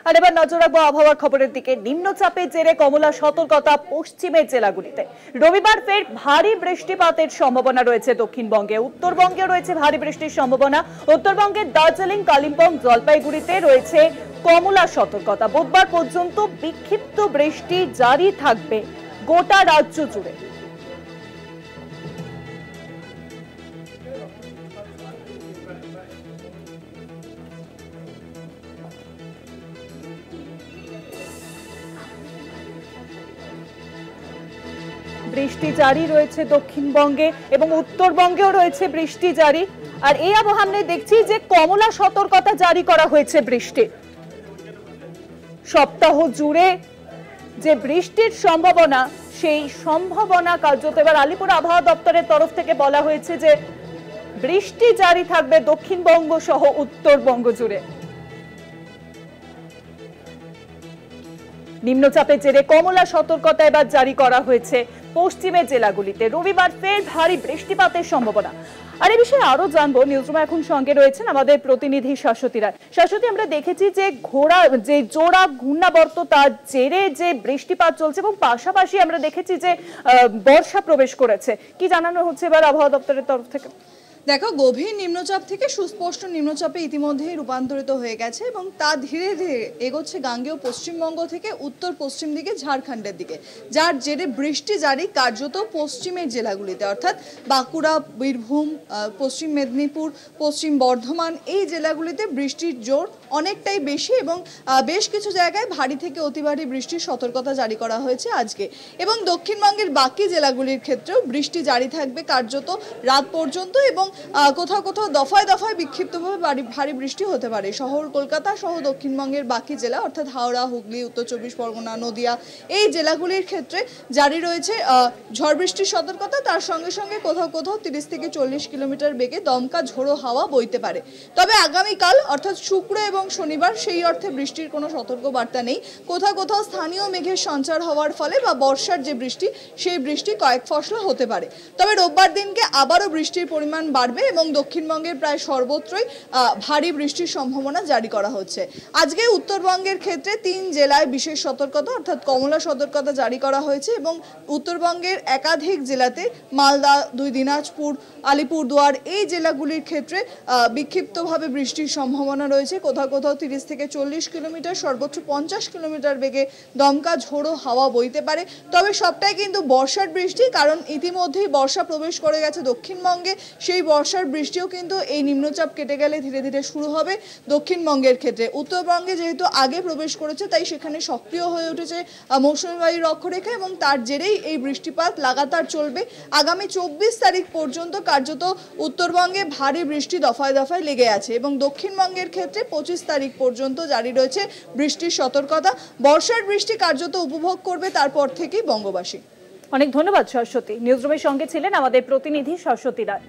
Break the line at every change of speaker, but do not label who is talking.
আর এবার নজর রাখবো আবহাওয়ার খবরের দিকে। নিম্নচাপের জেরে কমলা সতর্কতা পশ্চিমের জেলাগুলিতে। রবিবার ফের ভারী বৃষ্টিপাতের সম্ভাবনা রয়েছে দক্ষিণবঙ্গে। উত্তরবঙ্গে রয়েছে ভারী বৃষ্টির সম্ভাবনা। উত্তরবঙ্গের দার্জিলিং, কালিম্পং, জলপাইগুড়িতে রয়েছে কমলা সতর্কতা। বুধবার পর্যন্ত বিক্ষিপ্ত বৃষ্টি জারি থাকবে গোটা রাজ্য জুড়ে। বৃষ্টি জারি রয়েছে দক্ষিণবঙ্গে এবং উত্তরবঙ্গেও রয়েছে বৃষ্টি জারি। আর এই আবহে আমরা দেখছি যে কমলা সতর্কতা জারি করা হয়েছে বৃষ্টির। সপ্তাহ জুড়ে যে বৃষ্টির সম্ভাবনা, সেই সম্ভাবনা কার্যত এবার আলিপুর আবহাওয়া দপ্তরের তরফ থেকে বলা হয়েছে যে বৃষ্টি জারি থাকবে দক্ষিণবঙ্গ সহ উত্তরবঙ্গ জুড়ে। নিম্নচাপের জেরে কমলা সতর্কতা এবার জারি করা হয়েছে পশ্চিমের জেলাগুলিতে। রবিবার ফের ভারী বৃষ্টিপাতের সম্ভাবনা। আর এই বিষয়ে আরো জানবো, নিউজরুমে এখন সঙ্গে রয়েছেন আমাদের প্রতিনিধি শাশ্বতী রায়। শাশ্বতী, আমরা দেখেছি যে জোড়া ঘূর্ণাবর্ত, তার জেরে যে বৃষ্টিপাত চলছে এবং পাশাপাশি আমরা দেখেছি যে বর্ষা প্রবেশ করেছে। কি জানানো হচ্ছে এবার আবহাওয়া দপ্তরের তরফ থেকে?
দেখো, গভীর নিম্নচাপ থেকে সুস্পষ্ট নিম্নচাপে ইতিমধ্যেই রূপান্তরিত হয়ে গেছে এবং তা ধীরে ধীরে এগোচ্ছে গাঙ্গেয় পশ্চিমবঙ্গ থেকে উত্তর পশ্চিম দিকে ঝাড়খণ্ডের দিকে, যার জেরে বৃষ্টি জারি কার্যত পশ্চিমের জেলাগুলিতে, অর্থাৎ বাঁকুড়া, বীরভূম, পশ্চিম মেদিনীপুর, পশ্চিম বর্ধমান, এই জেলাগুলিতে বৃষ্টির জোর অনেকটাই বেশি এবং বেশ কিছু জায়গায় ভারী থেকে অতি ভারী বৃষ্টির সতর্কতা জারি করা হয়েছে আজকে। এবং দক্ষিণবঙ্গের বাকি জেলাগুলির ক্ষেত্রেও বৃষ্টি জারি থাকবে কার্যত রাত পর্যন্ত এবং কোথাও কোথাও দফায় দফায় বিক্ষিপ্তভাবে ভারী বৃষ্টি হতে পারে। শহর কলকাতা সহ দক্ষিণবঙ্গের বাকি জেলা অর্থাৎ হাওড়া, হুগলি, উত্তর চব্বিশ পরগনা, নদিয়া, এই জেলাগুলির ক্ষেত্রে জারি রয়েছে ঝড় বৃষ্টির সতর্কতা। তার সঙ্গে সঙ্গে কোথাও কোথাও 30 থেকে 40 কিলোমিটার বেগে দমকা ঝোড়ো হাওয়া বইতে পারে। তবে আগামীকাল অর্থাৎ শুক্র এবং শনিবার সেই অর্থে বৃষ্টির কোনো সতর্ক বার্তা নেই। কোথাও কোথাও স্থানীয় মেঘের সঞ্চার হওয়ার ফলে বা বর্ষার যে বৃষ্টি, সেই বৃষ্টি কয়েক ফসলা হতে পারে। তবে রোববার দিনকে আবারও বৃষ্টির পরিমাণ বাড়বে এবং দক্ষিণবঙ্গের প্রায় সর্বত্রই ভারী বৃষ্টির সম্ভাবনা জারি করা হচ্ছে। আজকে উত্তরবঙ্গের ক্ষেত্রে 3 জেলায় বিশেষ সতর্কতা অর্থাৎ কমলা সতর্কতা জারি করা হয়েছে এবং উত্তরবঙ্গের একাধিক জেলাতে মালদা, 2 দিনাজপুর, আলিপুরদুয়ার, এই জেলাগুলির ক্ষেত্রে বিক্ষিপ্তভাবে বৃষ্টির সম্ভাবনা রয়েছে। কোথাও কোথাও 30 থেকে 40 কিলোমিটার, সর্বোচ্চ 50 কিলোমিটার বেগে দমকা ঝোড়ো হাওয়া বইতে পারে। তবে সবটাই কিন্তু বর্ষার বৃষ্টি, কারণ ইতিমধ্যেই বর্ষা প্রবেশ করে গেছে দক্ষিণবঙ্গে। সেই বর্ষার বৃষ্টিও কিন্তু এই নিম্নচাপ কেটে গেলে ধীরে ধীরে শুরু হবে দক্ষিণবঙ্গের ক্ষেত্রে। উত্তরবঙ্গে যেহেতু আগে প্রবেশ করেছে, তাই সেখানে সক্রিয় হয়ে উঠেছে মৌসুমী বায়ুর অক্ষরেখা এবং তার জেরেই এই বৃষ্টিপাত লাগাতার চলবে। আগামী 24 তারিখ পর্যন্ত কার্যত উত্তরবঙ্গে ভারী বৃষ্টি দফায় দফায় লেগে আছে এবং দক্ষিণবঙ্গের ক্ষেত্রে 25 তারিখ পর্যন্ত জারি রয়েছে বৃষ্টির সতর্কতা। বর্ষার বৃষ্টি কার্যত উপভোগ করবে তারপর থেকেই বঙ্গবাসী।
অনেক ধন্যবাদ শাশ্বতী। নিউজরুমের সঙ্গে ছিলেন আমাদের প্রতিনিধি শাশ্বতী রায়।